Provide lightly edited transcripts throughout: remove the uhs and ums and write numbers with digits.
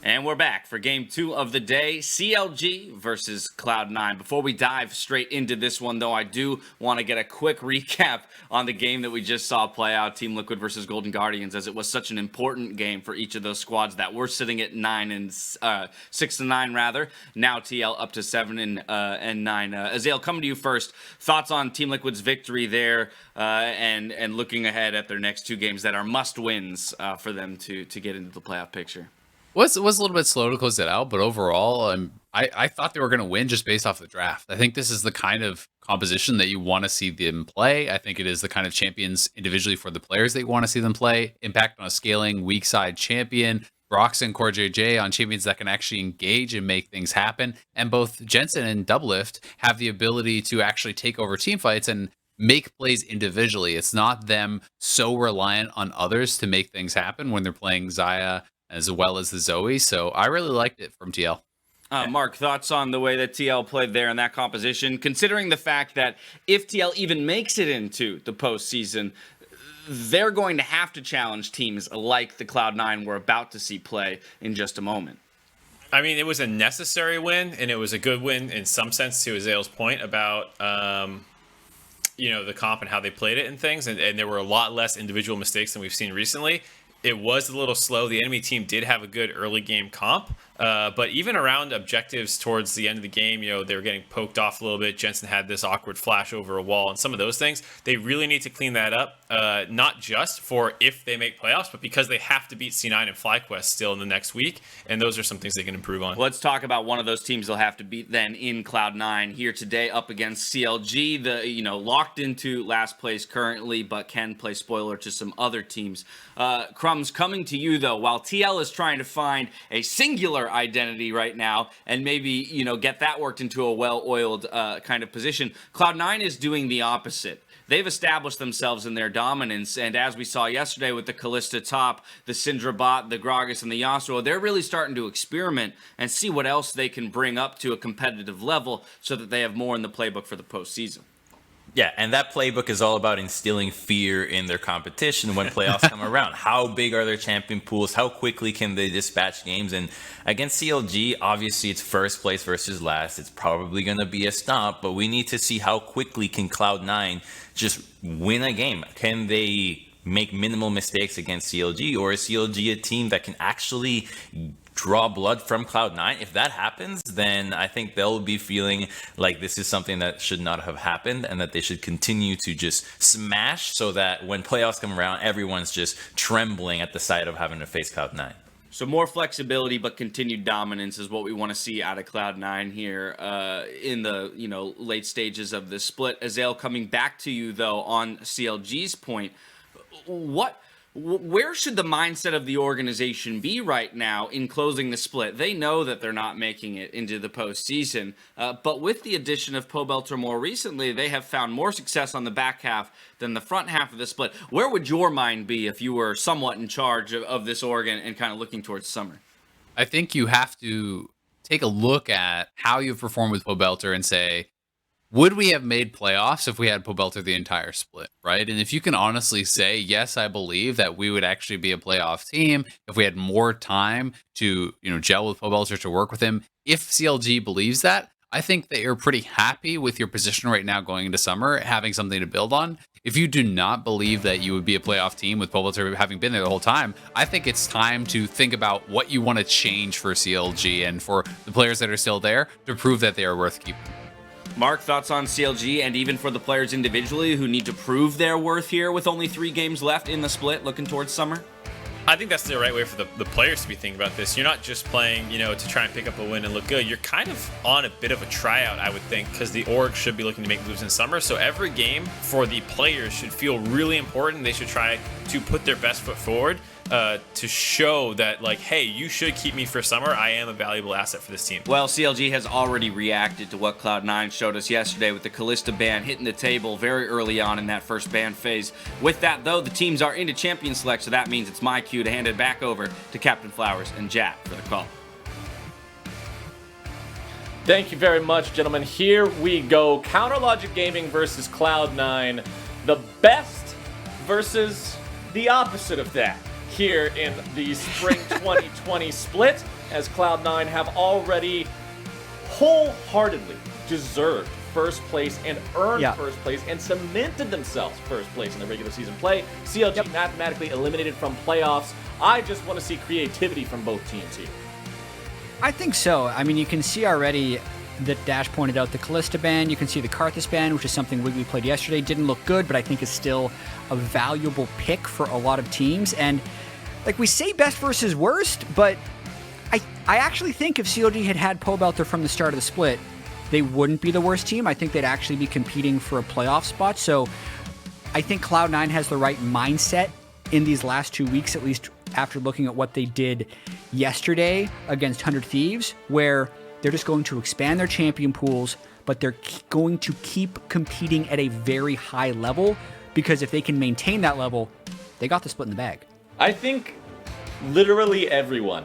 And we're back for game 2 of the day, CLG versus Cloud9. Before we dive straight into this one, though, I do want to get a quick recap on the game that we just saw play out, Team Liquid versus Golden Guardians, as it was such an important game for each of those squads that were sitting at 6-9 rather. Now TL up to 7-9. Azael, coming to you first. Thoughts on Team Liquid's victory there, and looking ahead at their next 2 games that are must-wins for them to get into the playoff picture. Was a little bit slow to close it out, but overall, I thought they were going to win just based off the draft. I think this is the kind of composition that you want to see them play. I think it is the kind of champions individually for the players that you want to see them play. Impact on a scaling weak side champion. Brox and Core JJ on champions that can actually engage and make things happen. And both Jensen and Doublelift have the ability to actually take over team fights and make plays individually. It's not them so reliant on others to make things happen when they're playing Xayah as well as the Zoe. So I really liked it from TL. Mark, thoughts on the way that TL played there in that composition, considering the fact that if TL even makes it into the postseason, they're going to have to challenge teams like the Cloud9 we're about to see play in just a moment. I mean, it was a necessary win, and it was a good win in some sense, to Azael's point about the comp and how they played it and things, and there were a lot less individual mistakes than we've seen recently. It was a little slow. The enemy team did have a good early game comp, but even around objectives towards the end of the game, they were getting poked off a little bit. Jensen had this awkward flash over a wall and some of those things. They really need to clean that up, not just for if they make playoffs, but because they have to beat C9 and FlyQuest still in the next week, and those are some things they can improve on. Let's talk about one of those teams they'll have to beat then in Cloud9 here today up against CLG, the locked into last place currently, but can play spoiler to some other teams. Crumbs, coming to you though, while TL is trying to find a singular identity right now and maybe get that worked into a well-oiled kind of position, Cloud9 is doing the opposite. They've established themselves in their dominance, and as we saw yesterday with the Kalista top, the Syndra bot, the Gragas, and the Yasuo, they're really starting to experiment and see what else they can bring up to a competitive level so that they have more in the playbook for the postseason. Yeah, and that playbook is all about instilling fear in their competition when playoffs come around. How big are their champion pools? How quickly can they dispatch games? And against CLG, obviously it's first place versus last. It's probably going to be a stomp, but we need to see how quickly can Cloud9 just win a game. Can they make minimal mistakes against CLG, or is CLG a team that can actually draw blood from Cloud9? If that happens, then I think they'll be feeling like this is something that should not have happened and that they should continue to just smash so that when playoffs come around, everyone's just trembling at the sight of having to face Cloud9. So more flexibility, but continued dominance is what we want to see out of Cloud9 here in the late stages of this split. Azael, coming back to you though on CLG's point, where should the mindset of the organization be right now in closing the split? They know that they're not making it into the postseason, but with the addition of Pobelter more recently, they have found more success on the back half than the front half of the split. Where would your mind be if you were somewhat in charge of this org and kind of looking towards summer? I think you have to take a look at how you've performed with Pobelter and say, would we have made playoffs if we had Pobelter the entire split, right? And if you can honestly say, yes, I believe that we would actually be a playoff team if we had more time to, gel with Pobelter, to work with him. If CLG believes that, I think that you're pretty happy with your position right now going into summer, having something to build on. If you do not believe that you would be a playoff team with Pobelter having been there the whole time, I think it's time to think about what you want to change for CLG and for the players that are still there to prove that they are worth keeping. Mark, thoughts on CLG and even for the players individually who need to prove their worth here with only 3 games left in the split looking towards summer? I think that's the right way for the players to be thinking about this. You're not just playing, to try and pick up a win and look good. You're kind of on a bit of a tryout, I would think, because the org should be looking to make moves in summer. So every game for the players should feel really important. They should try to put their best foot forward to show that, hey, you should keep me for summer. I am a valuable asset for this team. Well, CLG has already reacted to what Cloud9 showed us yesterday with the Kalista ban hitting the table very early on in that first ban phase. With that, though, the teams are into champion select, so that means it's my cue to hand it back over to Captain Flowers and Jack for the call. Thank you very much, gentlemen. Here we go. Counter Logic Gaming versus Cloud9. The best versus the opposite of that here in the Spring 2020 split. as Cloud9 have already wholeheartedly deserved first place and earned first place and cemented themselves first place in the regular season play. CLG mathematically eliminated from playoffs. I just want to see creativity from both teams here. I think so. I mean, you can see already that Dash pointed out the Kalista ban. You can see the Karthus ban, which is something Wiggily played yesterday. Didn't look good, but I think is still a valuable pick for a lot of teams. And like we say best versus worst, but I actually think if CLG had had Pobelter from the start of the split, they wouldn't be the worst team. I think they'd actually be competing for a playoff spot. So I think Cloud9 has the right mindset in these last 2 weeks, at least after looking at what they did yesterday against 100 Thieves, where they're just going to expand their champion pools, but they're going to keep competing at a very high level, because if they can maintain that level, they got the split in the bag. I think literally everyone,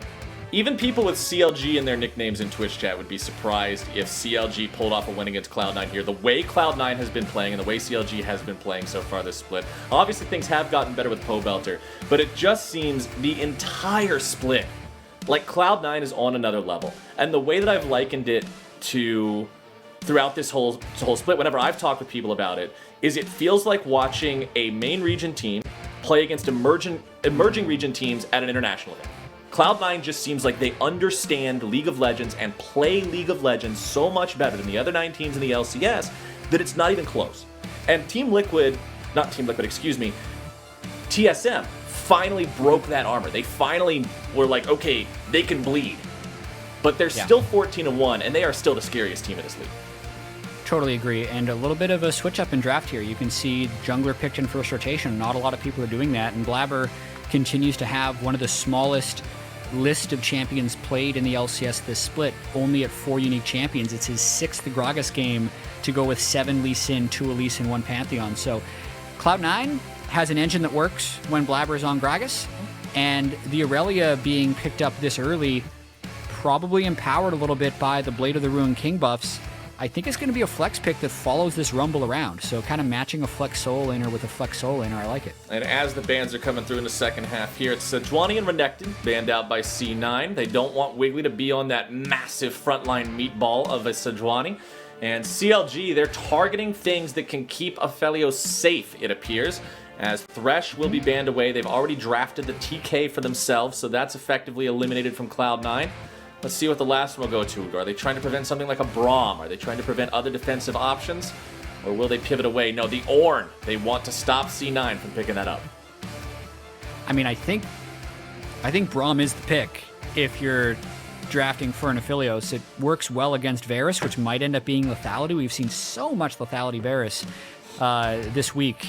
even people with CLG in their nicknames in Twitch chat, would be surprised if CLG pulled off a win against Cloud9 here. The way Cloud9 has been playing and the way CLG has been playing so far this split. Obviously, things have gotten better with Pobelter, but it just seems the entire split, like Cloud9 is on another level. And the way that I've likened it to throughout this whole split, whenever I've talked with people about it, is it feels like watching a main region team play against emerging region teams at an international event. Cloud9 just seems like they understand League of Legends and play League of Legends so much better than the other 9 teams in the LCS that it's not even close. And TSM finally broke that armor. They finally were like, okay, they can bleed. But they're still 14-1, and they are still the scariest team in this league. Totally agree. And a little bit of a switch up in draft here. You can see jungler picked in first rotation. Not a lot of people are doing that. And Blaber continues to have one of the smallest list of champions played in the LCS this split, only at 4 unique champions. It's his 6th Gragas game to go with 7 Lee Sin, 2 Elise, and 1 Pantheon. So Cloud9 has an engine that works when Blaber is on Gragas, and the Irelia being picked up this early, probably empowered a little bit by the Blade of the Ruined King buffs. I think it's going to be a flex pick that follows this Rumble around. So kind of matching a flex soul laner with a flex soul laner. I like it. And as the bans are coming through in the second half here, it's Sejuani and Renekton banned out by C9. They don't want Wiggily to be on that massive frontline meatball of a Sejuani. And CLG, they're targeting things that can keep Aphelios safe, it appears, as Thresh will be banned away. They've already drafted the TK for themselves, so that's effectively eliminated from Cloud9. Let's see what the last one will go to. Are they trying to prevent something like a Braum? Are they trying to prevent other defensive options? Or will they pivot away? No, the Ornn. They want to stop C9 from picking that up. I mean, I think Braum is the pick if you're drafting for an Aphelios. It works well against Varus, which might end up being lethality. We've seen so much lethality Varus this week.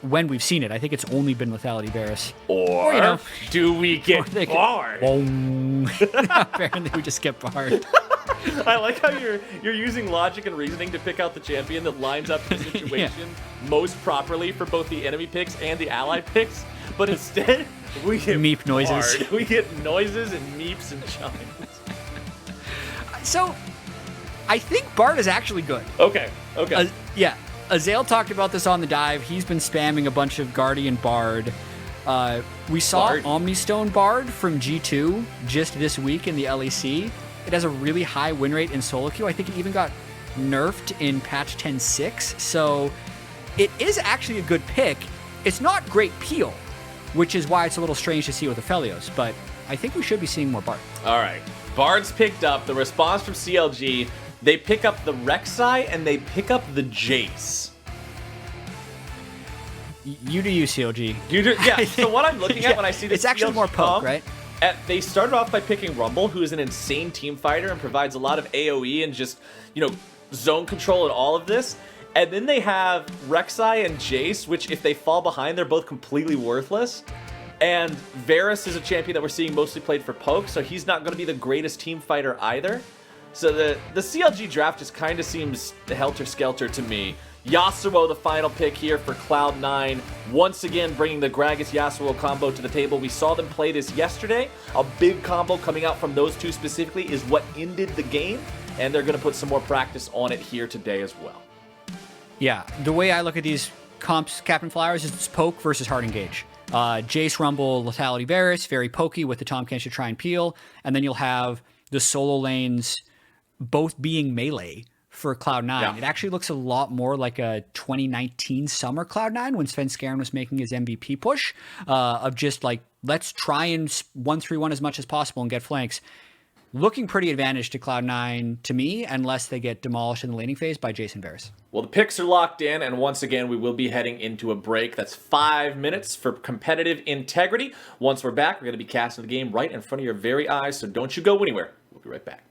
When we've seen it, I think it's only been lethality Varus. Or you know, do we get barred? Apparently we just get barred. I like how you're using logic and reasoning to pick out the champion that lines up the situation most properly for both the enemy picks and the ally picks, but instead we get meep noises. barred. We get noises and meeps and chimes. So I think Bard is actually good. Okay. Yeah. Azael talked about this on the dive. He's been spamming a bunch of Guardian Bard. We saw Bard. Omnistone Bard from G2 just this week in the LEC. It has a really high win rate in solo queue. I think it even got nerfed in patch 10.6. So it is actually a good pick. It's not great peel, which is why it's a little strange to see with Aphelios, but I think we should be seeing more Bard. All right. Bard's picked up. The response from CLG, they pick up the Rek'Sai and they pick up the Jayce. You do you, CLG. You do, yeah. So what I'm looking at when I see this, it's actually CLG more poke, right? They started off by picking Rumble, who is an insane team fighter and provides a lot of AoE and just, zone control and all of this. And then they have Rek'Sai and Jayce, which if they fall behind, they're both completely worthless. And Varus is a champion that we're seeing mostly played for poke, so he's not going to be the greatest team fighter either. So the CLG draft just kind of seems helter-skelter to me. Yasuo, the final pick here for Cloud9. Once again, bringing the Gragas Yasuo combo to the table. We saw them play this yesterday. A big combo coming out from those two specifically is what ended the game. And they're going to put some more practice on it here today as well. Yeah, the way I look at these comps, Captain Flowers, is it's poke versus hard engage. Jayce, Rumble, Lethality, Varus, very pokey with the Tahm, Kench to try and peel. And then you'll have the solo lanes both being melee for Cloud9. Yeah. It actually looks a lot more like a 2019 summer Cloud9 when Sven Skaren was making his MVP push of just like, let's try and 1-3-1 as much as possible and get flanks. Looking pretty advantaged to Cloud9 to me, unless they get demolished in the laning phase by Jayce and Varus. Well, the picks are locked in, and once again, we will be heading into a break. That's 5 minutes for competitive integrity. Once we're back, we're going to be casting the game right in front of your very eyes, so don't you go anywhere. We'll be right back.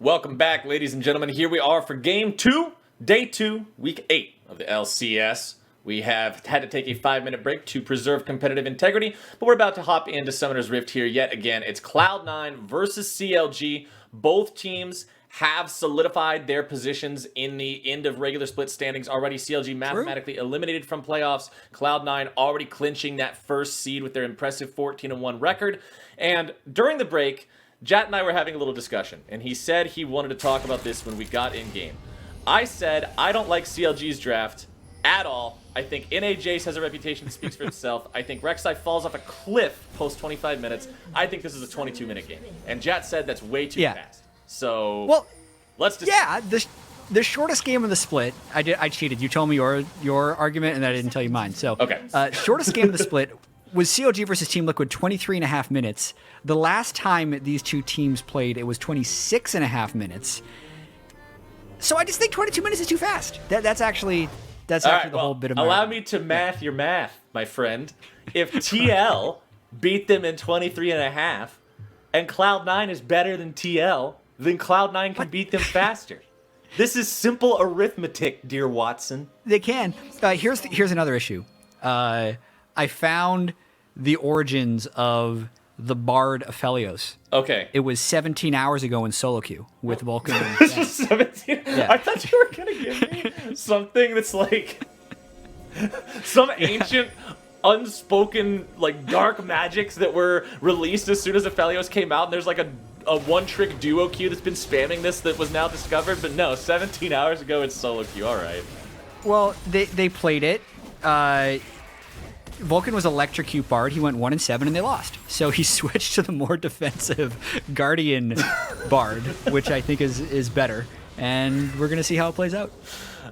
Welcome back, ladies and gentlemen. Here we are for Game 2, Day 2, Week 8 of the LCS. We have had to take a 5-minute break to preserve competitive integrity, but we're about to hop into Summoner's Rift here yet again. It's Cloud9 versus CLG. Both teams have solidified their positions in the end of regular split standings already. CLG mathematically eliminated from playoffs. Cloud9 already clinching that first seed with their impressive 14-1 record. And during the break, Jat and I were having a little discussion, and he said he wanted to talk about this when we got in game. I said I don't like CLG's draft at all. I think NA Jayce has a reputation that speaks for itself. I think Rek'Sai falls off a cliff post 25 minutes. I think this is a 22-minute game. And Jat said that's way too fast. So, well, let's just... Yeah, the shortest game of the split, I cheated. You told me your argument, and I didn't tell you mine. So, okay. Shortest game of the split was CLG versus Team Liquid, 23.5 minutes. The last time these two teams played, it was 26.5 minutes. So I just think 22 minutes is too fast. That's actually the whole bit of my allow argument. me to math your math, my friend. If TL beat them in 23.5, and Cloud9 is better than TL, then Cloud9 can beat them faster. This is simple arithmetic, dear Watson. They can. Here's another issue. I found the origins of the Bard Aphelios. Okay. It was 17 hours ago in solo queue with Vulcan. 17? Yeah. I thought you were going to give me something that's like some ancient, unspoken, like dark magics that were released as soon as Aphelios came out, and there's like a one-trick duo queue that's been spamming this that was now discovered. But no, 17 hours ago it's solo queue. All right. Well, they played it. Vulcan was Electrocute Bard. He went 1-7 and they lost. So he switched to the more defensive Guardian Bard, which I think is better. And we're gonna see how it plays out.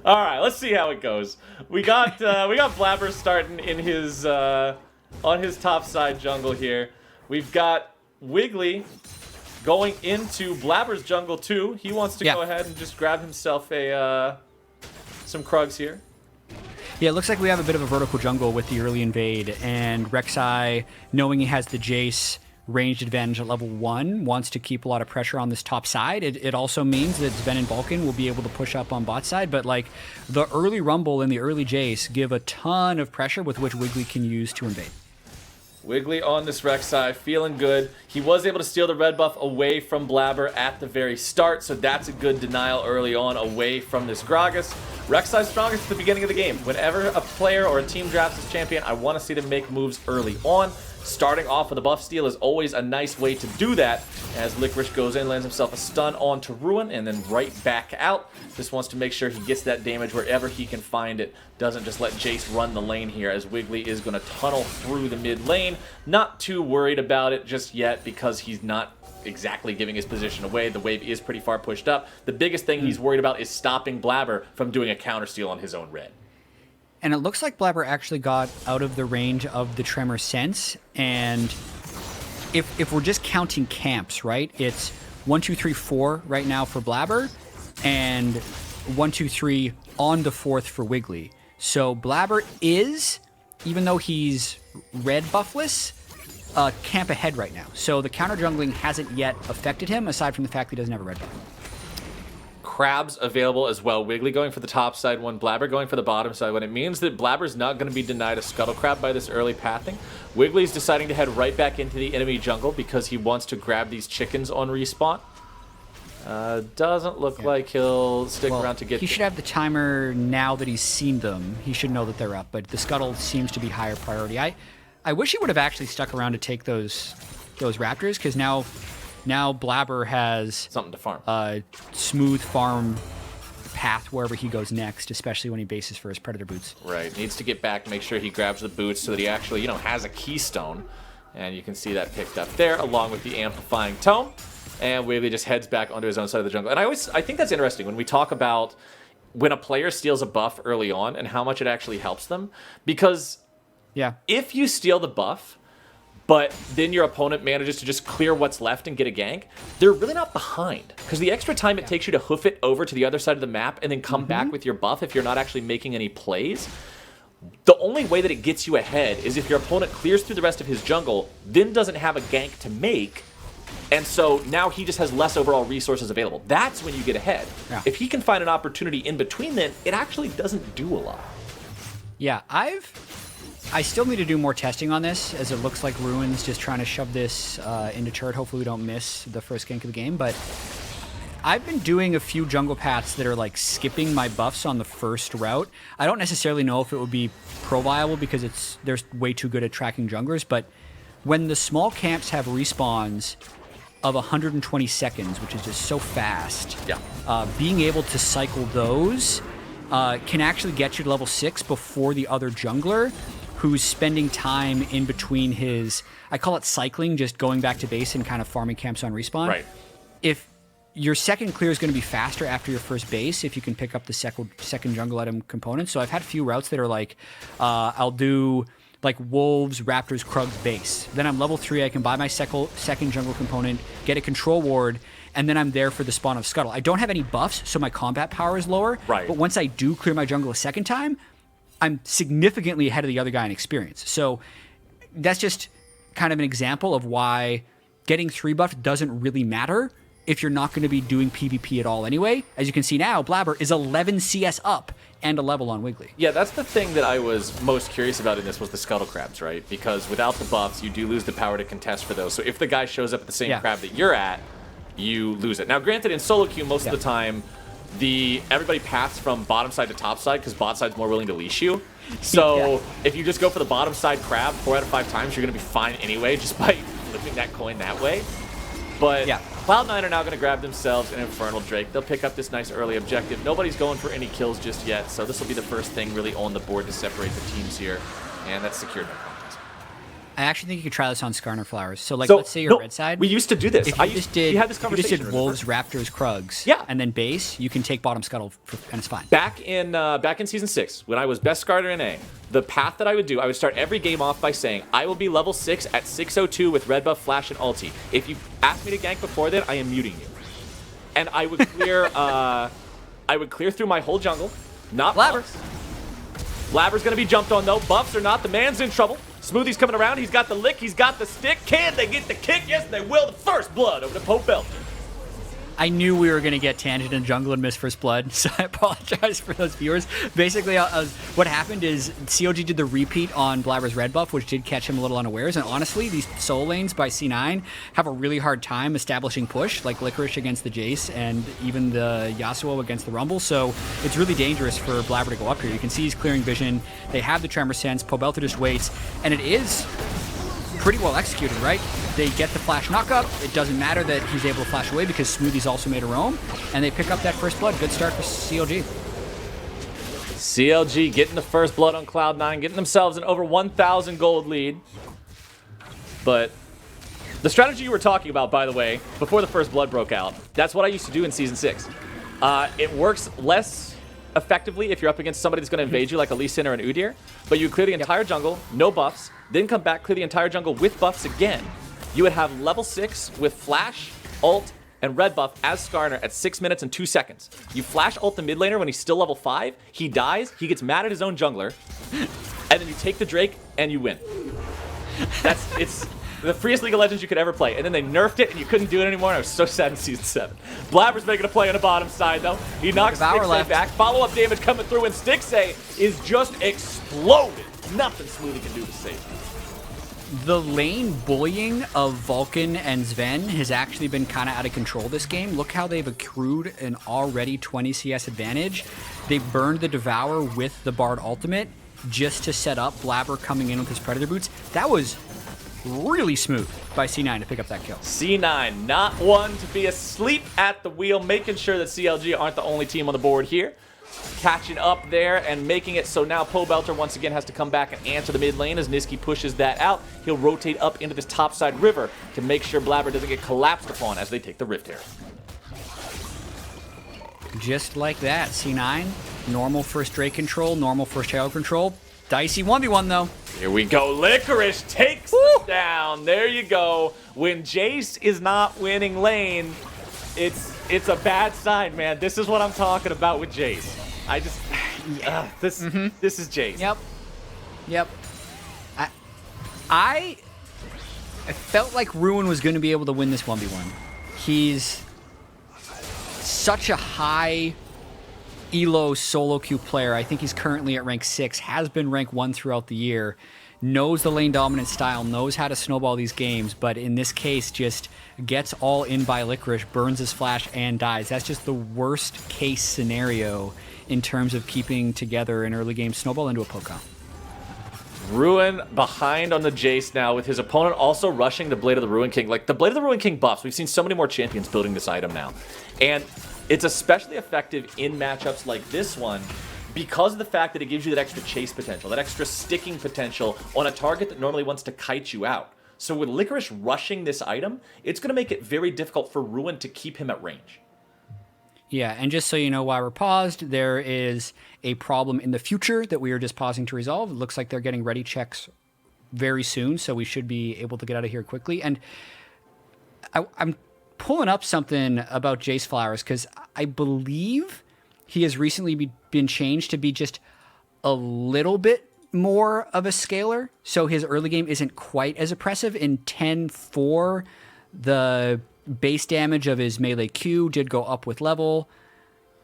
All right, let's see how it goes. We got Blaber starting in his on his top side jungle here. We've got Wiggily going into Blaber's jungle too. He wants to go ahead and just grab himself some Krugs here. Yeah, it looks like we have a bit of a vertical jungle with the early invade, and Rek'Sai, knowing he has the Jayce ranged advantage at level 1, wants to keep a lot of pressure on this top side. It also means that Zven and Vulcan will be able to push up on bot side, but like the early Rumble and the early Jayce give a ton of pressure with which Wiggily can use to invade. Wiggily on this Rek'Sai, feeling good. He was able to steal the red buff away from Blaber at the very start, so that's a good denial early on away from this Gragas. Rek'Sai's strongest at the beginning of the game. Whenever a player or a team drafts his champion, I want to see them make moves early on. Starting off with a buff steal is always a nice way to do that, as Licorice goes in, lands himself a stun onto Ruin, and then right back out. Just wants to make sure he gets that damage wherever he can find it. Doesn't just let Jayce run the lane here, as Wiggily is going to tunnel through the mid lane. Not too worried about it just yet, because he's not exactly giving his position away. The wave is pretty far pushed up. The biggest thing he's worried about is stopping Blaber from doing a counter steal on his own red. And it looks like Blaber actually got out of the range of the Tremor Sense. And if we're just counting camps, right? It's 1, 2, 3, 4 right now for Blaber, and 1, 2, 3 on the 4th for Wiggily. So Blaber is, even though he's red buffless, camp ahead right now. So the counter jungling hasn't yet affected him, aside from the fact that he doesn't have a red buff. Crabs available as well. Wiggily going for the top side one, Blaber going for the bottom side one. It means that Blaber's not going to be denied a Scuttle Crab by this early pathing. Wiggly's deciding to head right back into the enemy jungle because he wants to grab these chickens on respawn. Doesn't look like he'll stick around to get He them. should have the timer now that he's seen them. He should know that they're up, but the Scuttle seems to be higher priority. I wish he would have actually stuck around to take those Raptors, because now Blaber has something to farm. Smooth farm path wherever he goes next, especially when he bases for his Predator boots. Right, needs to get back, make sure he grabs the boots so that he actually, has a keystone. And you can see that picked up there, along with the amplifying tome. And Wiggily just heads back onto his own side of the jungle. And I think that's interesting when we talk about when a player steals a buff early on and how much it actually helps them. Because if you steal the buff, but then your opponent manages to just clear what's left and get a gank, they're really not behind. Because the extra time it takes you to hoof it over to the other side of the map and then come back with your buff if you're not actually making any plays, the only way that it gets you ahead is if your opponent clears through the rest of his jungle, then doesn't have a gank to make, And so now he just has less overall resources available. That's when you get ahead. Yeah. If he can find an opportunity in between then, it actually doesn't do a lot. Yeah, I still need to do more testing on this, as it looks like Ruin's just trying to shove this into turret. Hopefully we don't miss the first gank of the game, but I've been doing a few jungle paths that are like skipping my buffs on the first route. I don't necessarily know if it would be pro-viable because they're way too good at tracking junglers, but when the small camps have respawns of 120 seconds, which is just so fast, being able to cycle those can actually get you to level 6 before the other jungler who's spending time in between his, I call it cycling, just going back to base and kind of farming camps on respawn. Right. If your second clear is going to be faster after your first base, if you can pick up the second jungle item component. So I've had a few routes that are like, I'll do like Wolves, Raptors, Krugs base. Then I'm level 3, I can buy my second jungle component, get a control ward, and then I'm there for the spawn of Scuttle. I don't have any buffs, so my combat power is lower. Right. But once I do clear my jungle a second time, I'm significantly ahead of the other guy in experience. So that's just kind of an example of why getting 3 buffed doesn't really matter if you're not going to be doing PvP at all anyway. As you can see now, Blaber is 11 CS up and a level on Wiggily. Yeah, that's the thing that I was most curious about in this was the Scuttle Crabs, right? Because without the buffs, you do lose the power to contest for those. So if the guy shows up at the same crab that you're at, you lose it. Now, granted, in solo queue, most of the time, everybody paths from bottom side to top side because bot side's more willing to leash you. So if you just go for the bottom side crab 4 out of 5 times, you're going to be fine anyway just by flipping that coin that way. But Cloud9 are now going to grab themselves an Infernal Drake. They'll pick up this nice early objective. Nobody's going for any kills just yet, so this will be the first thing really on the board to separate the teams here. And that's secured by Conquest. I actually think you could try this on Skarner Flowers. So, like, let's say you're red side. We used to do this. If you we had this if you conversation. just did Wolves, Raptors, Krugs, and then base, you can take bottom Scuttle, and it's fine. Back in Season 6, when I was best starter in A, the path that I would do, I would start every game off by saying, I will be level 6 at 602 with red buff, flash, and ulti. If you ask me to gank before then, I am muting you. And I would clear through my whole jungle. Not Blaber. Blaber's gonna be jumped on though. Buffs or not, the man's in trouble. Smoothie's coming around. He's got the lick. He's got the stick. Can they get the kick? Yes, they will. The first blood over to Pobelter. I knew we were going to get tangent in jungle and miss first blood, so I apologize for those viewers. Basically, what happened is CLG did the repeat on Blaber's red buff, which did catch him a little unawares, and honestly, these solo lanes by C9 have a really hard time establishing push, like Licorice against the Jayce and even the Yasuo against the Rumble, so it's really dangerous for Blaber to go up here. You can see he's clearing vision. They have the Tremor Sense. Pobelter just waits, and it is pretty well executed, right? They get the flash knockup. It doesn't matter that he's able to flash away because Smoothie's also made a roam, and they pick up that first blood. Good start for CLG. CLG getting the first blood on Cloud9, getting themselves an over 1,000 gold lead. But the strategy you were talking about, by the way, before the first blood broke out, that's what I used to do in Season 6. It works less effectively if you're up against somebody that's going to invade you, like a Lee Sin or an Udyr, but you clear the entire jungle, no buffs, then come back, clear the entire jungle with buffs again. You would have level 6 with flash, ult, and red buff as Skarner at 6 minutes and 2 seconds. You flash ult the mid laner when he's still level 5, he dies, he gets mad at his own jungler, and then you take the Drake and you win. It's the freest League of Legends you could ever play. And then they nerfed it and you couldn't do it anymore, and I was so sad in Season 7. Blaber's making a play on the bottom side though. He knocks Stixxay back. Follow-up damage coming through, and Stixxay is just exploded. Nothing Smoothie can do to save him. The lane bullying of Vulcan and Zven has actually been kind of out of control this game. Look how they've accrued an already 20 CS advantage. They burned the Devour with the Bard ultimate just to set up Blaber coming in with his Predator boots. That was really smooth by C9 to pick up that kill. C9, not one to be asleep at the wheel, making sure that CLG aren't the only team on the board here. Catching up there and making it so now Pobelter once again has to come back and answer the mid lane as Nisqy pushes that out. He'll rotate up into this topside river to make sure Blaber doesn't get collapsed upon as they take the Rift here. Just like that, C9, normal first Drake control, normal first Herald control. Dicey 1v1 though. Here we go. Licorice takes them down. There you go. When Jayce is not winning lane, it's a bad sign, man. This is what I'm talking about with Jayce. This is Jayce. Yep. I I felt like Ruin was going to be able to win this 1v1. He's such a high elo solo queue player. I think he's currently at rank 6, has been rank 1 throughout the year, knows the lane dominant style, knows how to snowball these games, but in this case just gets all in by Licorice, burns his flash, and dies. That's just the worst case scenario in terms of keeping together an early game snowball into a poke. Ruin behind on the Jayce now, with his opponent also rushing the Blade of the Ruin King. Like, the Blade of the Ruin King buffs, we've seen so many more champions building this item now. And it's especially effective in matchups like this one because of the fact that it gives you that extra chase potential, that extra sticking potential on a target that normally wants to kite you out. So with Licorice rushing this item, it's going to make it very difficult for Ruin to keep him at range. Yeah, and just so you know why we're paused, there is a problem in the future that we are just pausing to resolve. It looks like they're getting ready checks very soon, so we should be able to get out of here quickly. And I'm pulling up something about Jayce Flowers because I believe he has recently been changed to be just a little bit more of a scaler, so his early game isn't quite as oppressive. In 10-4, the base damage of his melee Q did go up with level,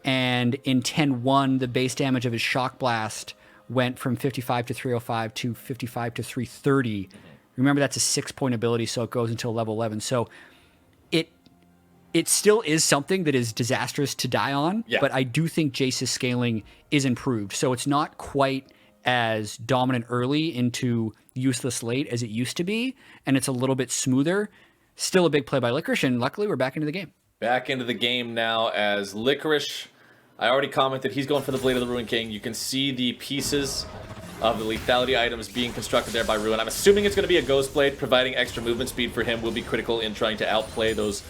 and in 10-1, the base damage of his Shock Blast went from 55 to 305 to 55 to 330. Remember, that's a 6-point ability, so it goes until level 11. So it still is something that is disastrous to die on, but I do think Jayce's scaling is improved. So it's not quite as dominant early into useless late as it used to be, and it's a little bit smoother. Still a big play by Licorice, and luckily we're back into the game. Back into the game now as Licorice, I already commented, he's going for the Blade of the Ruin King. You can see the pieces of the lethality items being constructed there by Ruin. I'm assuming it's going to be a Ghost Blade, providing extra movement speed for him will be critical in trying to outplay those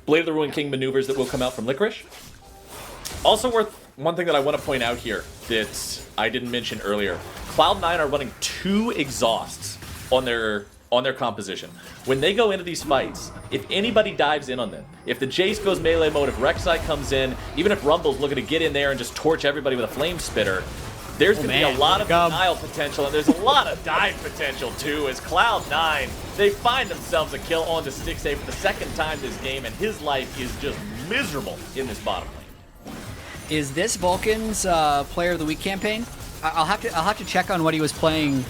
Blade of the Ruin King maneuvers that will come out from Licorice. Also worth one thing that I want to point out here that I didn't mention earlier. Cloud9 are running 2 exhausts on their composition. When they go into these fights, if anybody dives in on them, if the Jayce goes melee mode, if Rek'Sai comes in, even if Rumble's looking to get in there and just torch everybody with a flame spitter, there's going to be a lot of denial potential, and there's a lot of dive potential too, as Cloud9, they find themselves a kill onto Stixxay for the second time this game, and his life is just miserable in this bottom lane. Is this Vulcan's Player of the Week campaign? I'll have to check on what he was playing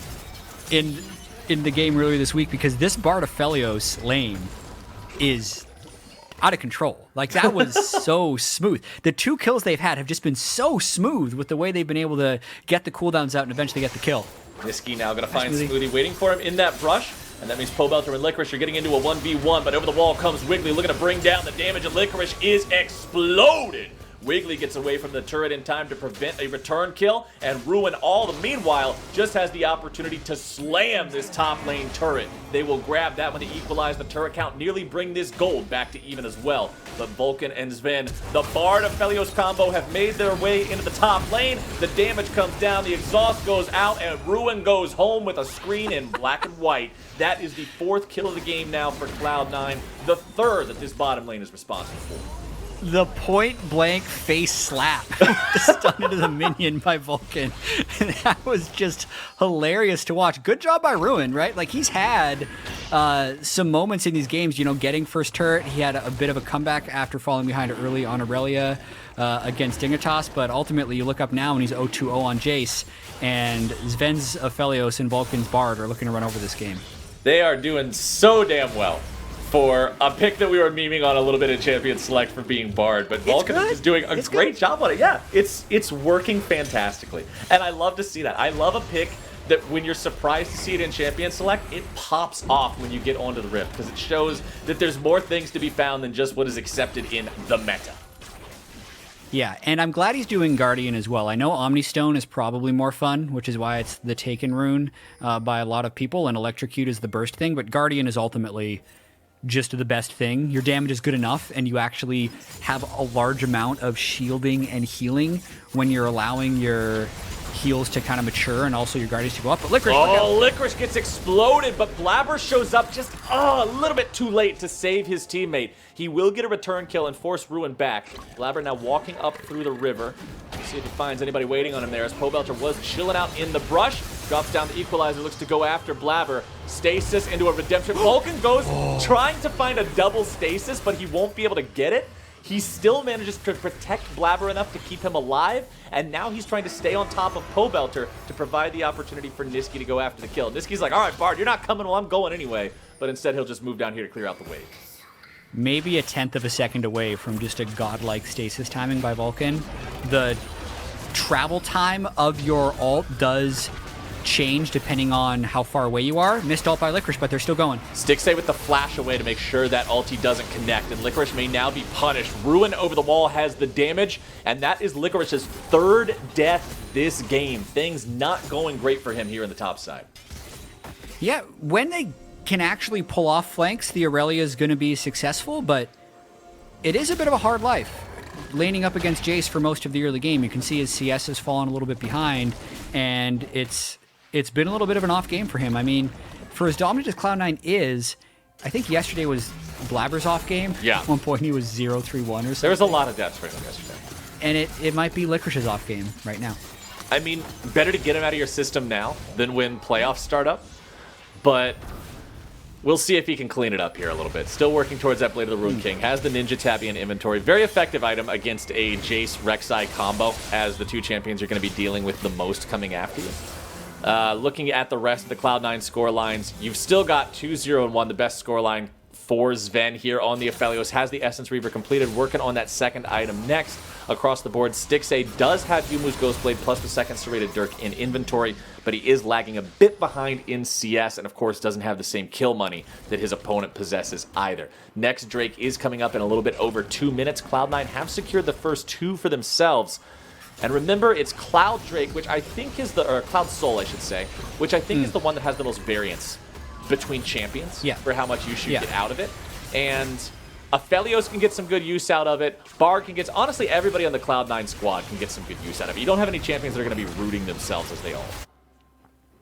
in the game earlier this week, because this Bard Aphelios lane is out of control. Like, that was so smooth. The 2 kills they've had have just been so smooth with the way they've been able to get the cooldowns out and eventually get the kill. Nisqy now going to find Smoothie waiting for him in that brush, and that means Pobelter and Licorice are getting into a 1v1, but over the wall comes Wiggily looking to bring down the damage, and Licorice is exploded. Wiggily gets away from the turret in time to prevent a return kill, and Ruin all the meanwhile just has the opportunity to slam this top lane turret. They will grab that one to equalize the turret count, nearly bring this gold back to even as well. But Vulcan and Zven, the Bard Aphelios combo, have made their way into the top lane. The damage comes down, the exhaust goes out, and Ruin goes home with a screen in black and white. That is the 4th kill of the game now for Cloud9, the 3rd that this bottom lane is responsible for. The point-blank face slap stunned into the minion by Vulcan. That was just hilarious to watch. Good job by Ruin, right? Like, he's had some moments in these games, you know, getting first turret. He had a bit of a comeback after falling behind early on Irelia against Dignitas, but ultimately you look up now and he's 0-2-0 on Jayce, and Zven's Aphelios and Vulcan's Bard are looking to run over this game. They are doing so damn well for a pick that we were memeing on a little bit in Champion Select for being Bard, but Vulcan is doing a great job on it. Yeah, it's working fantastically, and I love to see that. I love a pick that when you're surprised to see it in Champion Select, it pops off when you get onto the Rift, because it shows that there's more things to be found than just what is accepted in the meta. Yeah, and I'm glad he's doing Guardian as well. I know Omnistone is probably more fun, which is why it's the taken rune by a lot of people, and Electrocute is the burst thing, but Guardian is ultimately just the best thing. Your damage is good enough, and you actually have a large amount of shielding and healing when you're allowing your heals to kind of mature and also your guardians to go up. But Licorice, Licorice gets exploded, but Blaber shows up just a little bit too late to save his teammate. He will get a return kill and force Ruin back. Blaber now walking up through the river. Let's see if he finds anybody waiting on him there, as Pobelter was chilling out in the brush. Drops down the equalizer, looks to go after Blaber. Stasis into a redemption. Vulcan goes trying to find a double stasis, but he won't be able to get it. He still manages to protect Blaber enough to keep him alive, and now he's trying to stay on top of Pobelter to provide the opportunity for Nisqy to go after the kill. Nisqy's like, all right, Bard, you're not coming, well, I'm going anyway. But instead, he'll just move down here to clear out the wave. Maybe a 1/10 of a second away from just a godlike stasis timing by Vulcan. The travel time of your ult does change depending on how far away you are. Missed ult by Licorice, but they're still going. Stixxay with the flash away to make sure that ulti doesn't connect, and Licorice may now be punished. Ruin over the wall has the damage, and that is Licorice's 3rd death this game. Things not going great for him here in the top side. Yeah, when they can actually pull off flanks, the Irelia is going to be successful, but it is a bit of a hard life. Laning up against Jayce for most of the early game, you can see his CS has fallen a little bit behind, and it's been a little bit of an off game for him. I mean, for as dominant as Cloud9 is, I think yesterday was Blaber's off game. Yeah. At one point he was 0-3-1 or something. There was a lot of deaths for him yesterday. And it might be Licorice's off game right now. I mean, better to get him out of your system now than when playoffs start up, but we'll see if he can clean it up here a little bit. Still working towards that Blade of the Ruined King. Has the Ninja Tabby in inventory. Very effective item against a Jayce Rek'Sai combo, as the two champions are going to be dealing with the most coming after you. Looking at the rest of the Cloud9 score lines, you've still got 2-0-1, the best score line for Zven here on the Aphelios. Has the Essence Reaver completed, working on that second item next. Across the board, Stixxay does have Yumu's Ghostblade plus the second Serrated Dirk in inventory, but he is lagging a bit behind in CS, and of course doesn't have the same kill money that his opponent possesses either. Next Drake is coming up in a little bit over 2 minutes. Cloud9 have secured the first 2 for themselves. And remember, it's Cloud Drake, which I think is or Cloud Soul, I should say, which I think is the one that has the most variance between champions for how much you should get out of it. And Aphelios can get some good use out of it. Bard can get, honestly, everybody on the Cloud9 squad can get some good use out of it. You don't have any champions that are going to be rooting themselves as they all.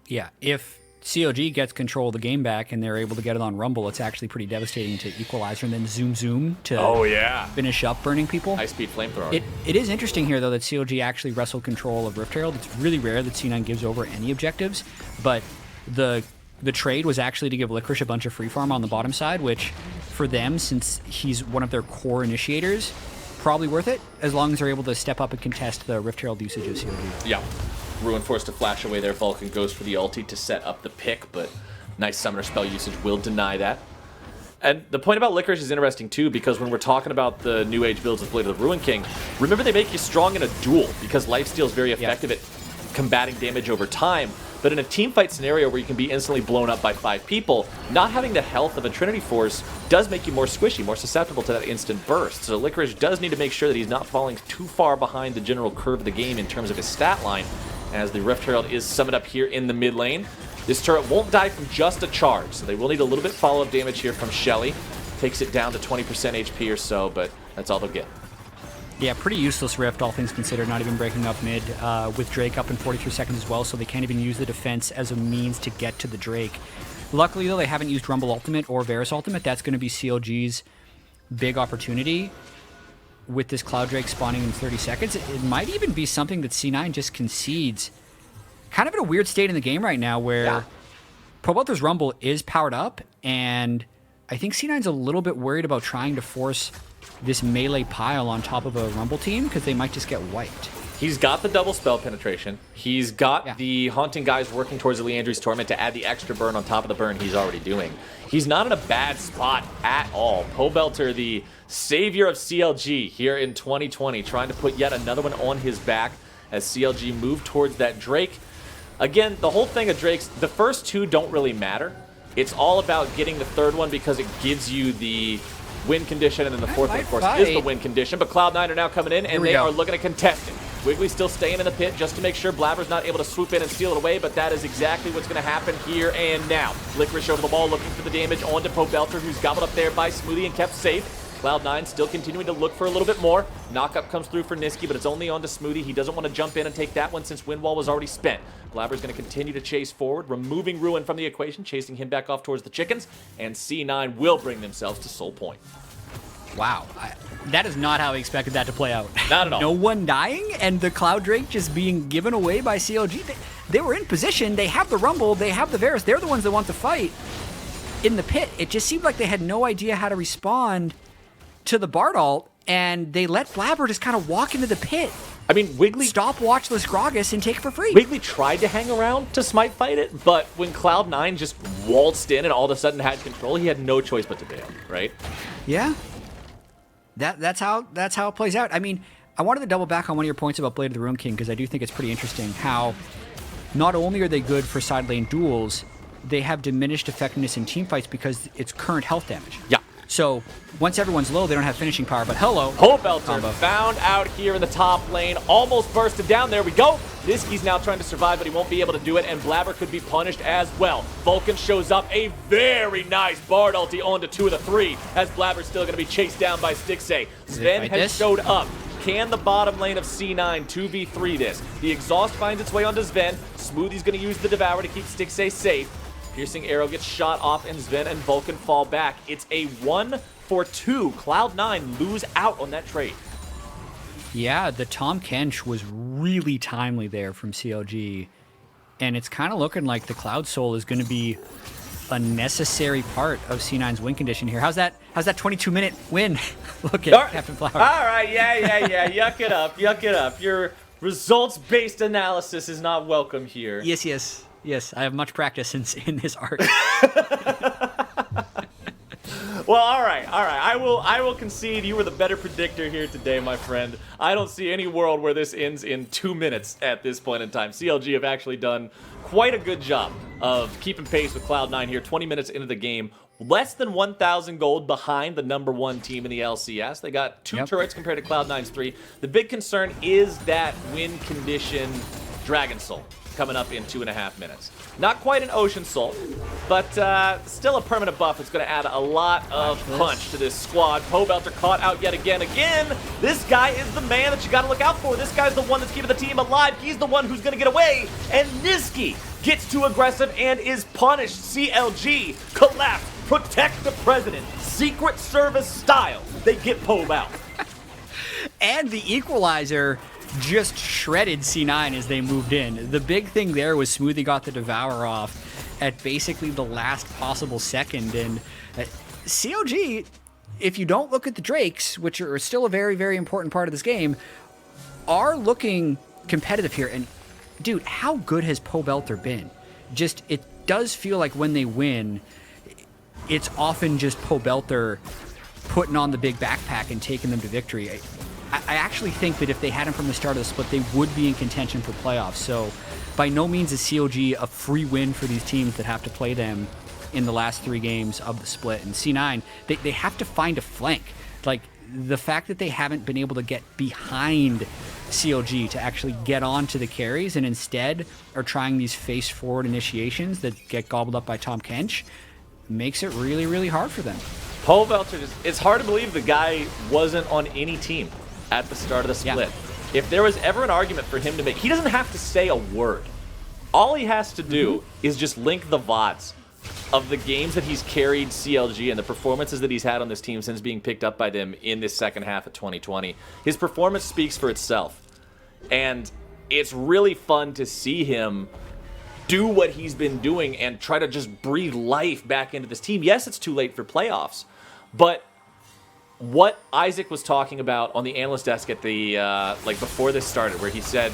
Yeah, if CLG gets control of the game back and they're able to get it on Rumble, it's actually pretty devastating to Equalizer and then zoom to finish up burning people. High-speed flamethrower. It is interesting here, though, that CLG actually wrestled control of Rift Herald. It's really rare that C9 gives over any objectives, but the trade was actually to give Licorice a bunch of free farm on the bottom side, which for them, since he's one of their core initiators, probably worth it, as long as they're able to step up and contest the Rift Herald usage of CLG. Yeah. Ruin forced to flash away there. Vulcan goes for the ulti to set up the pick, but nice summoner spell usage will deny that. And the point about Licorice is interesting too, because when we're talking about the new age builds with Blade of the Ruined King, remember they make you strong in a duel, because lifesteal is very effective at combating damage over time. But in a teamfight scenario where you can be instantly blown up by 5 people, not having the health of a Trinity Force does make you more squishy, more susceptible to that instant burst. So Licorice does need to make sure that he's not falling too far behind the general curve of the game in terms of his stat line, as the Rift Herald is summoned up here in the mid lane. This turret won't die from just a charge, so they will need a little bit follow-up damage here from Shelly. Takes it down to 20% HP or so, but that's all they'll get. Yeah, pretty useless Rift, all things considered, not even breaking up mid, with Drake up in 43 seconds as well, so they can't even use the defense as a means to get to the Drake. Luckily, though, they haven't used Rumble Ultimate or Varus Ultimate. That's going to be CLG's big opportunity with this Cloud Drake spawning in 30 seconds. It might even be something that C9 just concedes. Kind of in a weird state in the game right now where Pobelter's Rumble is powered up, and I think C9's a little bit worried about trying to force this melee pile on top of a Rumble team, because they might just get wiped. He's got the double spell penetration. He's got the Haunting Guys working towards the Leandry's Torment to add the extra burn on top of the burn he's already doing. He's not in a bad spot at all. Pobelter, the savior of CLG here in 2020, trying to put yet another one on his back as CLG move towards that Drake. Again, the whole thing of Drake's, the first 2 don't really matter. It's all about getting the 3rd one, because it gives you the win condition, and then the 4th one, of course, is the win condition. But Cloud9 are now coming in, and they are looking to contest it. Wiggily still staying in the pit just to make sure Blaber's not able to swoop in and steal it away, but that is exactly what's going to happen here and now. Licorice over the ball looking for the damage onto Pobelter, who's gobbled up there by Smoothie and kept safe. Cloud9 still continuing to look for a little bit more. Knockup comes through for Nisqy, but it's only onto Smoothie. He doesn't want to jump in and take that one since Wind Wall was already spent. Blaber's going to continue to chase forward, removing Ruin from the equation, chasing him back off towards the chickens, and C9 will bring themselves to Soul Point. Wow, that is not how I expected that to play out. Not at all. No one dying, and the Cloud Drake just being given away by CLG. they were in position. They have the Rumble. They have the Varus. They're the ones that want to fight in the pit. It just seemed like they had no idea how to respond to the Bard ult, and they let Blaber just kind of walk into the pit. I mean, Wiggily... Stop watchless Gragas and take it for free. Wiggily tried to hang around to smite fight it, but when Cloud9 just waltzed in and all of a sudden had control, he had no choice but to bail, right? Yeah. That's how it plays out. I mean, I wanted to double back on one of your points about Blade of the Ruin King, because I do think it's pretty interesting how not only are they good for side lane duels, they have diminished effectiveness in teamfights because it's current health damage. Yeah. So once everyone's low, they don't have finishing power, but hello. Pobelter found out here in the top lane, almost bursted down. There we go. Nisqy's now trying to survive, but he won't be able to do it, and Blaber could be punished as well. Vulcan shows up, a very nice Bard ulti onto 2 of the 3, as Blaber's still going to be chased down by Stixxay. Zven has showed up. Can the bottom lane of C9 2v3 this? The exhaust finds its way onto Zven. Smoothie's going to use the Devour to keep Stixxay safe. Piercing arrow gets shot off, and Zven and Vulcan fall back. It's a 1-for-2. Cloud9 lose out on that trade. Yeah, the Tahm Kench was really timely there from CLG, and it's kind of looking like the Cloud Soul is going to be a necessary part of C9's win condition here. How's that 22-minute win? Look at Captain Flower. All right, yeah. Yuck it up. Your results-based analysis is not welcome here. Yes, I have much practice in this art. Well, all right. I will concede you were the better predictor here today, my friend. I don't see any world where this ends in 2 minutes at this point in time. CLG have actually done quite a good job of keeping pace with Cloud9 here. 20 minutes into the game, less than 1,000 gold behind the #1 team in the LCS. They got 2 turrets compared to Cloud9's 3. The big concern is that win condition Dragon Soul coming up in 2.5 minutes. Not quite an Ocean Soul, but still a permanent buff. It's going to add a lot of punch to this squad. Pobelter caught out yet again. This guy is the man that you got to look out for. This guy's the one that's keeping the team alive. He's the one who's going to get away. And Nisqy gets too aggressive and is punished. CLG collapse. Protect the president. Secret Service style. They get Pob out. And the equalizer just shredded C9 as they moved in. The big thing there was Smoothie got the Devour off at basically the last possible second, and CLG, if you don't look at the Drakes, which are still a very, very important part of this game, are looking competitive here. And dude, how good has Pobelter been? Just, it does feel like when they win, it's often just Pobelter putting on the big backpack and taking them to victory. I actually think that if they had him from the start of the split, they would be in contention for playoffs. So by no means is CLG a free win for these teams that have to play them in the last 3 games of the split. And C9, they have to find a flank. Like, the fact that they haven't been able to get behind CLG to actually get onto the carries and instead are trying these face-forward initiations that get gobbled up by Tahm Kench makes it really, really hard for them. Pobelter, it's hard to believe the guy wasn't on any team at the start of the split. Yeah. If there was ever an argument for him to make, he doesn't have to say a word. All he has to do is just link the VODs of the games that he's carried CLG and the performances that he's had on this team since being picked up by them in this second half of 2020. His performance speaks for itself. And it's really fun to see him do what he's been doing and try to just breathe life back into this team. Yes, it's too late for playoffs, but what Isaac was talking about on the analyst desk at the like before this started, where he said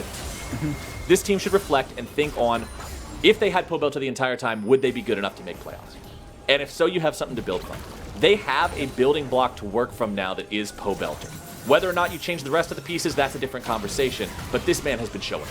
this team should reflect and think on, if they had Pobelter the entire time, would they be good enough to make playoffs? And if so, you have something to build from. They have a building block to work from now that is Pobelter. Whether or not you change the rest of the pieces, that's a different conversation, but this man has been showing.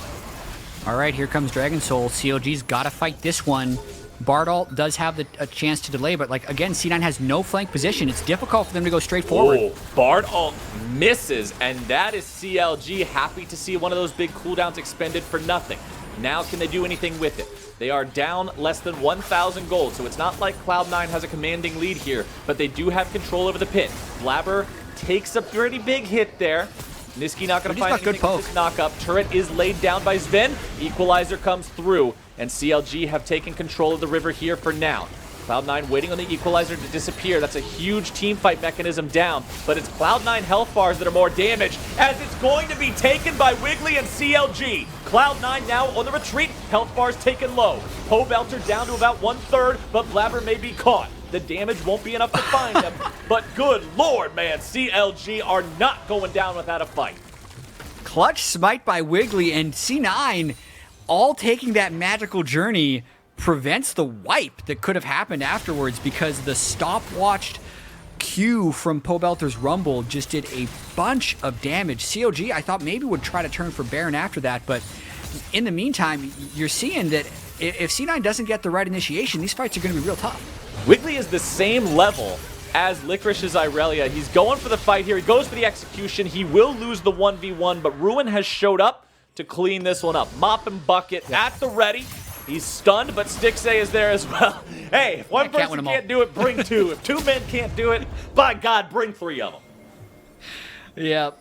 All right, here comes Dragon Soul. CLG's got to fight this one. Bard ult does have a chance to delay, but like again, C9 has no flank position. It's difficult for them to go straight forward. Oh, Bard ult misses, and that is CLG happy to see one of those big cooldowns expended for nothing. Now can they do anything with it? They are down less than 1,000 gold, so it's not like Cloud9 has a commanding lead here, but they do have control over the pit. Blaber takes a pretty big hit there. Nisqy not going to find anything with this knock-up. Turret is laid down by Zven. Equalizer comes through, and CLG have taken control of the river here for now. Cloud9 waiting on the equalizer to disappear. That's a huge team fight mechanism down, but it's Cloud9 health bars that are more damaged as it's going to be taken by Wiggily and CLG. Cloud9 now on the retreat, health bars taken low. Pobelter down to about 1/3, but Blaber may be caught. The damage won't be enough to find him, but good lord, man, CLG are not going down without a fight. Clutch smite by Wiggily, and C9 all taking that magical journey prevents the wipe that could have happened afterwards because the stopwatched Q from Pobelter's Rumble just did a bunch of damage. CLG, I thought maybe would try to turn for Baron after that, but in the meantime, you're seeing that if C9 doesn't get the right initiation, these fights are going to be real tough. Wiggily is the same level as Licorice's Irelia. He's going for the fight here. He goes for the execution. He will lose the 1v1, but Ruin has showed up to clean this one up. Mop and bucket at the ready. He's stunned, but Stixxay is there as well. Hey, if one person can't do it, bring two. If two men can't do it, by God, bring three of them. Yeah.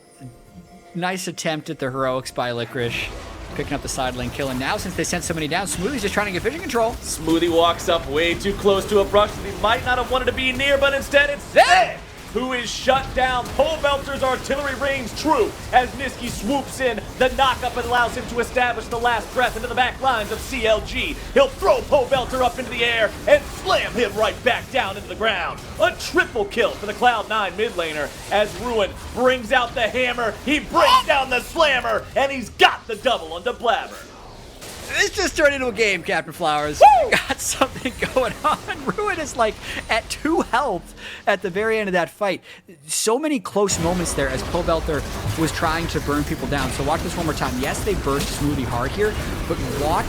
Nice attempt at the heroics by Licorice. Picking up the side lane kill, and now since they sent so many down, Smoothie's just trying to get vision control. Smoothie walks up way too close to a brush that he might not have wanted to be near, but instead it's Zven who is shut down. Pobelter's artillery rings true as Nisqy swoops in. The knockup allows him to establish the last breath into the back lines of CLG. He'll throw Pobelter up into the air and slam him right back down into the ground. A triple kill for the Cloud9 mid laner as Ruin brings out the hammer. He brings down the slammer, and he's got the double onto Blaber. This just turned into a game, Captain Flowers. Woo! We got something going on. Ruin is like at 2 health at the very end of that fight. So many close moments there as Pobelter was trying to burn people down. So watch this one more time. Yes, they burst Smoothie hard here, but watch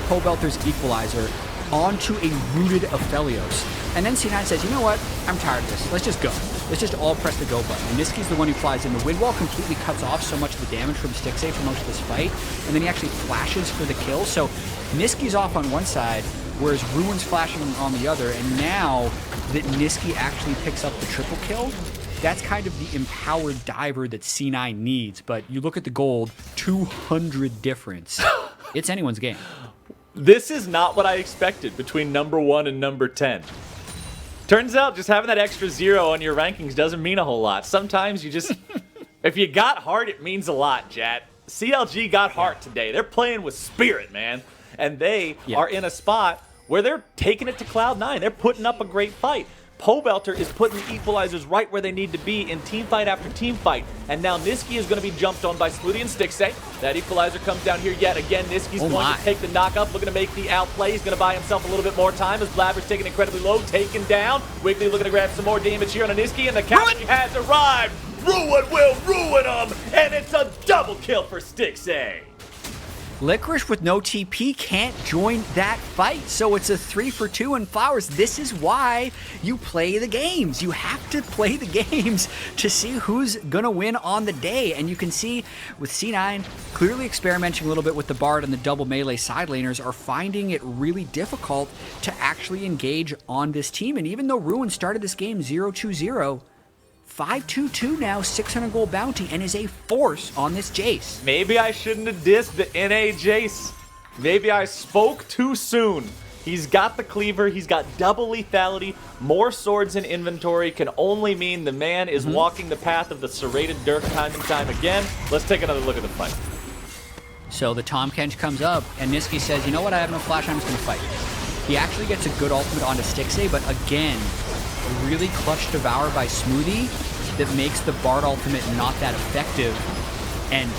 Pobelter's equalizer onto a rooted Aphelios. And then C9 says, you know what? I'm tired of this. Let's just go. Let's just all press the go button. And Nisqy's the one who flies in. The wind wall completely cuts off so much of the damage from Stixxay for most of this fight. And then he actually flashes for the kill. So Nisqy's off on one side, whereas Ruin's flashing on the other. And now that Nisqy actually picks up the triple kill, that's kind of the empowered diver that C9 needs. But you look at the gold, 200 difference. It's anyone's game. This is not what I expected between number 1 and number 10. Turns out just having that extra 0 on your rankings doesn't mean a whole lot. Sometimes you just, if you got heart, it means a lot, Jat. CLG got heart today. They're playing with spirit, man. And they are in a spot where they're taking it to Cloud9. They're putting up a great fight. Pobelter is putting the equalizers right where they need to be in team fight after team fight. And now Nisqy is going to be jumped on by Smoothie and Stixxay. That equalizer comes down here yet again. Nisqy's going to take the knockup, looking to make the outplay. He's going to buy himself a little bit more time as Blaber's taken incredibly low, taken down. Wiggily looking to grab some more damage here on a Nisqy, and the cavalry has arrived. Ruin will ruin him, and it's a double kill for Stixxay. Licorice with no TP can't join that fight, so it's a 3 for 2 in Flowers. This is why you play the games. You have to play the games to see who's gonna win on the day, and you can see with C9 clearly experimenting a little bit with the Bard and the double melee side laners are finding it really difficult to actually engage on this team, and even though Ruin started this game 0-2-0, 5-2-2 now, 600 gold bounty, and is a force on this Jayce. Maybe I shouldn't have dissed the NA Jayce. Maybe I spoke too soon. He's got the cleaver, he's got double lethality, more swords in inventory can only mean the man is walking the path of the serrated Dirk time and time again. Let's take another look at the fight. So the Tahm Kench comes up, and Nisqy says, you know what, I have no flash, I'm just going to fight. He actually gets a good ultimate onto Stixxay, but again, a really clutch devour by Smoothie that makes the Bard ultimate not that effective. And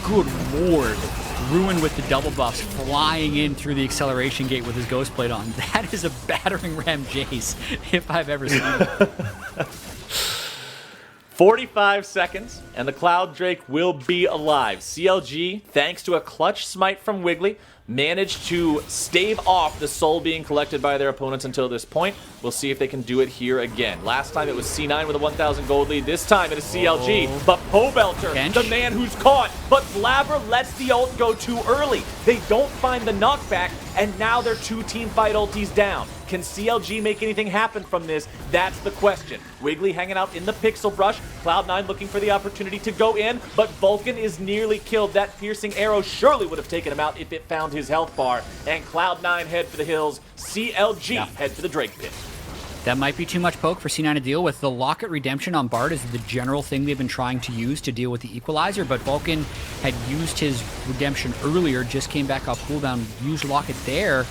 good lord, Ruin with the double buffs flying in through the acceleration gate with his Ghost Blade on. That is a battering ram Jayce if I've ever seen it. 45 seconds, and the Cloud Drake will be alive. CLG, thanks to a clutch smite from Wiggily, managed to stave off the soul being collected by their opponents until this point. We'll see if they can do it here again. Last time it was C9 with a 1,000 gold lead. This time it is CLG, but Pobelter, Kench? the man who's caught. But Blaber lets the ult go too early. They don't find the knockback. and now they're 2 teamfight ultis down. Can CLG make anything happen from this? That's the question. Wiggily hanging out in the pixel brush, Cloud9 looking for the opportunity to go in, but Vulcan is nearly killed. That piercing arrow surely would have taken him out if it found his health bar, and Cloud9 head for the hills, CLG head for the Drake pit. That might be too much poke for C9 to deal with. The Locket Redemption on Bard is the general thing they've been trying to use to deal with the Equalizer, but Vulcan had used his Redemption earlier, just came back off cooldown, used Locket there,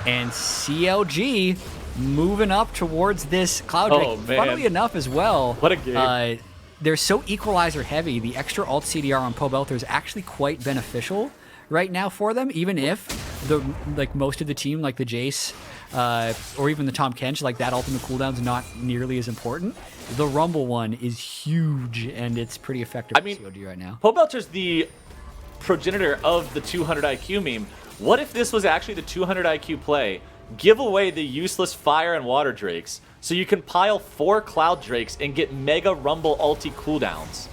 and CLG moving up towards this Cloud Drake. Oh, man. Funnily enough as well. What a game. They're so Equalizer heavy, the extra alt CDR on Pobelter is actually quite beneficial right now for them, even if most of the team, like the Jayce, or even the Tahm Kench, like that ultimate cooldown's not nearly as important. The Rumble one is huge, and it's pretty effective for COD right now. Pobelter's the progenitor of the 200 IQ meme. What if this was actually the 200 IQ play? Give away the useless fire and water drakes, so you can pile 4 cloud drakes and get mega Rumble ulti cooldowns.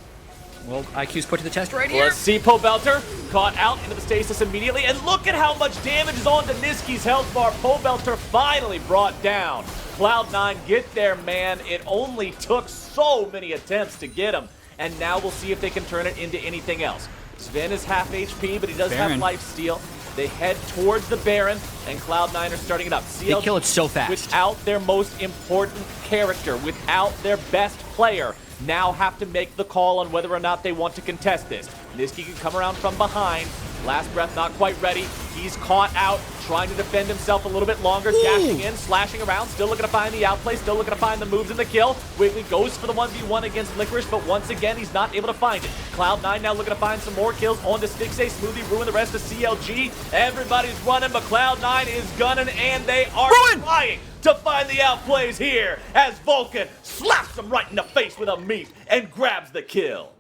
Well, IQ's put to the test right here. Let's see Pobelter caught out into the stasis immediately, and look at how much damage is on to Nisqy's health bar. Pobelter finally brought down. Cloud9 get there, man. It only took so many attempts to get him, and now we'll see if they can turn it into anything else. Zven is half HP, but he does have lifesteal. They head towards the Baron, and Cloud9 are starting it up. CLG, they kill it so fast. Without their most important character, without their best player, now have to make the call on whether or not they want to contest this. Nisqy can come around from behind. Last breath not quite ready. He's caught out, trying to defend himself a little bit longer, dashing in, slashing around, still looking to find the outplay, still looking to find the moves and the kill. Wiggily goes for the 1v1 against Licorice, but once again, he's not able to find it. Cloud9 now looking to find some more kills onto Stixxay. Smoothie ruin the rest of CLG. Everybody's running, but Cloud9 is gunning, and they are trying to find the outplays here as Vulcan slaps him right in the face with a meat and grabs the kill.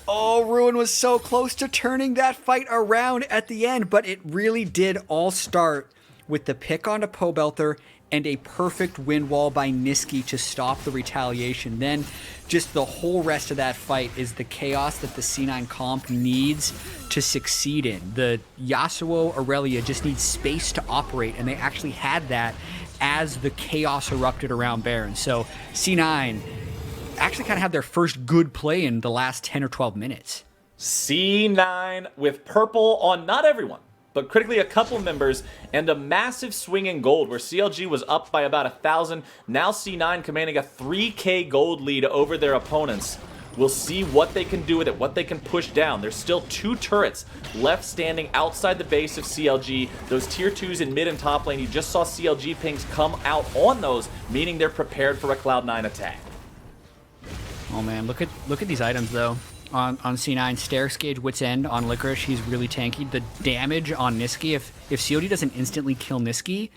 Oh, Ruin was so close to turning that fight around at the end, but it really did all start with the pick onto Pobelter and a perfect wind wall by Nisqy to stop the retaliation. Then just the whole rest of that fight is the chaos that the C9 comp needs to succeed in. The Yasuo Irelia just needs space to operate, and they actually had that as the chaos erupted around Baron. So C9 actually kind of had their first good play in the last 10 or 12 minutes. C9 with purple on not everyone, but critically a couple members, and a massive swing in gold where CLG was up by about 1,000. Now C9 commanding a 3k gold lead over their opponents. We'll see what they can do with it, what they can push down. There's still 2 turrets left standing outside the base of CLG. Those tier 2s in mid and top lane, you just saw CLG pings come out on those, meaning they're prepared for a Cloud9 attack. Oh man, look at these items though. On C9, Stairs Gauge, Wit's End on Licorice, he's really tanky. The damage on Nisqy, if COD doesn't instantly kill Nisqy,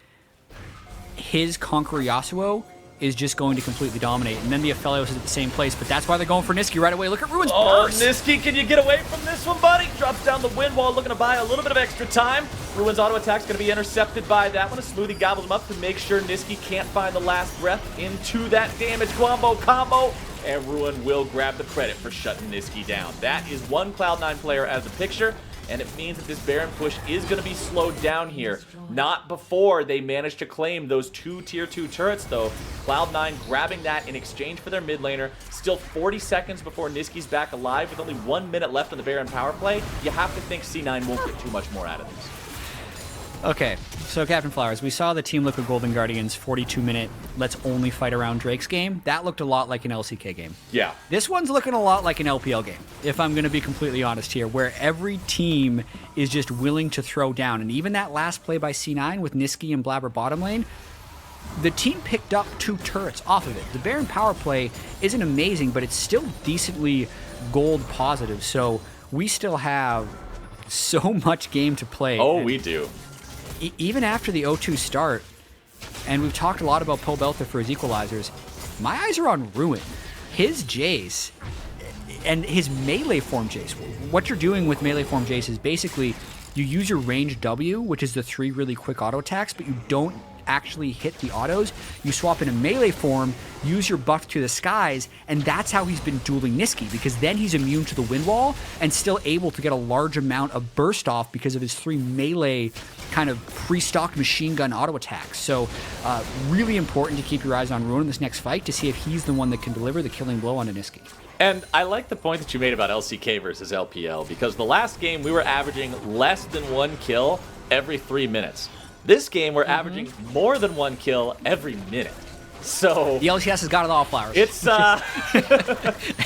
his Conqueror Yasuo is just going to completely dominate. And then the Aphelios is at the same place, but that's why they're going for Nisqy right away. Look at Ruin's burst! Nisqy, can you get away from this one, buddy? Drops down the wind wall, looking to buy a little bit of extra time. Ruin's auto attack's going to be intercepted by that one. A Smoothie gobbles him up to make sure Nisqy can't find the last breath into that damage combo. And Ruin will grab the credit for shutting Nisqy down. That is one Cloud9 player out of the picture, and it means that this Baron push is going to be slowed down here. Not before they manage to claim those 2 tier 2 turrets, though. Cloud9 grabbing that in exchange for their mid laner. Still 40 seconds before Nisqy's back alive with only 1 minute left on the Baron power play. You have to think C9 won't get too much more out of this. Okay, so Captain Flowers, we saw the Team Liquid Golden Guardians 42-minute let's only fight around Drake's game. That looked a lot like an LCK game. Yeah. This one's looking a lot like an LPL game, if I'm going to be completely honest here, where every team is just willing to throw down. And even that last play by C9 with Nisqy and Blaber bottom lane, the team picked up 2 turrets off of it. The Baron power play isn't amazing, but it's still decently gold positive. So we still have so much game to play. Oh, we do. Even after the 0-2 start, and we've talked a lot about Pobelter for his equalizers, my eyes are on Ruin. His Jayce, and his melee form Jayce. What you're doing with melee form Jayce is basically you use your range W, which is the 3 really quick auto attacks, but you don't actually hit the autos, you swap in a melee form, use your buff to the skies, and that's how he's been dueling Nisqy, because then he's immune to the wind wall and still able to get a large amount of burst off because of his 3 melee kind of pre-stocked machine gun auto attacks. So really important to keep your eyes on Ruin in this next fight to see if he's the one that can deliver the killing blow onto Nisqy. And I like the point that you made about LCK versus LPL, because the last game we were averaging less than 1 kill every 3 minutes. This game we're averaging more than 1 kill every minute. So The LCS has got it all, Flowers. it's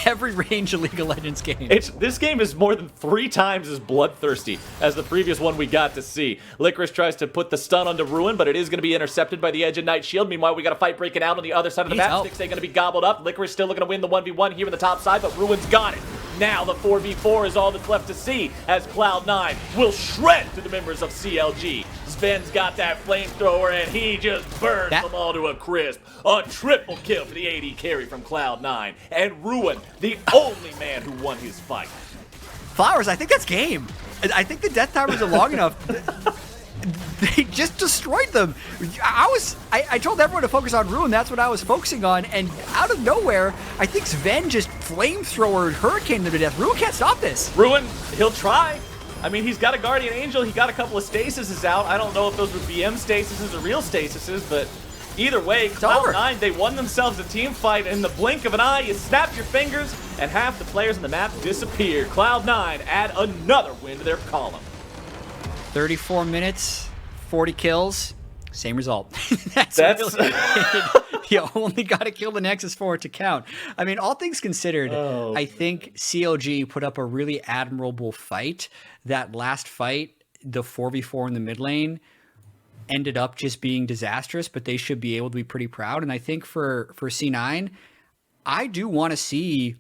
every range of League of Legends game. this game is more than 3 times as bloodthirsty as the previous one we got to see. Licorice tries to put the stun onto Ruin, but it is going to be intercepted by the Edge of Night Shield. Meanwhile, we got a fight breaking out on the other side of the map. Stixxay going to be gobbled up. Licorice still looking to win the 1v1 here in the top side, but Ruin's got it. Now the 4v4 is all that's left to see as Cloud9 will shred to the members of CLG. Zven's got that flamethrower and he just burns them all to a crisp. A triple kill for the AD carry from Cloud9. And Ruin, the only man who won his fight. Flowers, I think that's game. I think the death timers are long enough. They just destroyed them. I told everyone to focus on Ruin. That's what I was focusing on. And out of nowhere, I think Zven just flamethrowered Hurricane them to death. Ruin can't stop this. Ruin, he'll try. I mean, he's got a Guardian Angel. He got a couple of stasises out. I don't know if those were BM stasises or real stasises, but either way, Cloud9, they won themselves a team fight in the blink of an eye. You snap your fingers, and half the players on the map disappear. Cloud9 add another win to their column. 34 minutes, 40 kills, same result. That's really you only got to kill the Nexus for it to count. I mean, all things considered, I think CLG put up a really admirable fight. That last fight, the 4v4 in the mid lane, ended up just being disastrous, but they should be able to be pretty proud. And I think for C9, I do want to see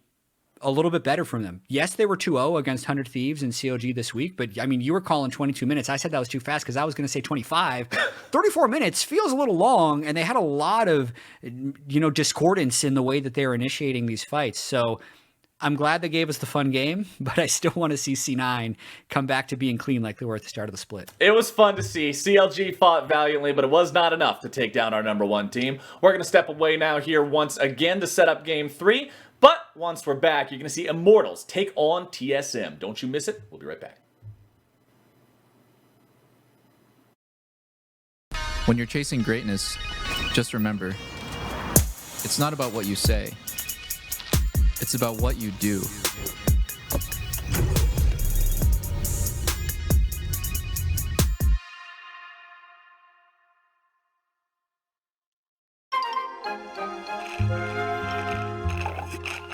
a little bit better from them. Yes, they were 2-0 against 100 Thieves in CLG this week, but I mean, you were calling 22 minutes. I said that was too fast because I was going to say 25. 34 minutes feels a little long, and they had a lot of, discordance in the way that they were initiating these fights. So I'm glad they gave us the fun game, but I still want to see C9 come back to being clean like they were at the start of the split. It was fun to see. CLG fought valiantly, but it was not enough to take down our #1 team. We're going to step away now here once again to set up game 3. But once we're back, you're going to see Immortals take on TSM. Don't you miss it. We'll be right back. When you're chasing greatness, just remember, it's not about what you say. It's about what you do.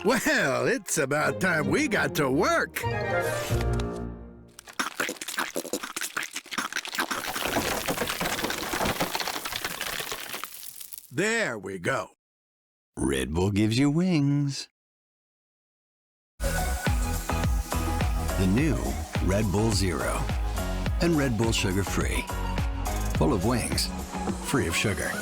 Well, it's about time we got to work. There we go. Red Bull gives you wings. The new Red Bull Zero and Red Bull Sugar Free. Full of wings, free of sugar.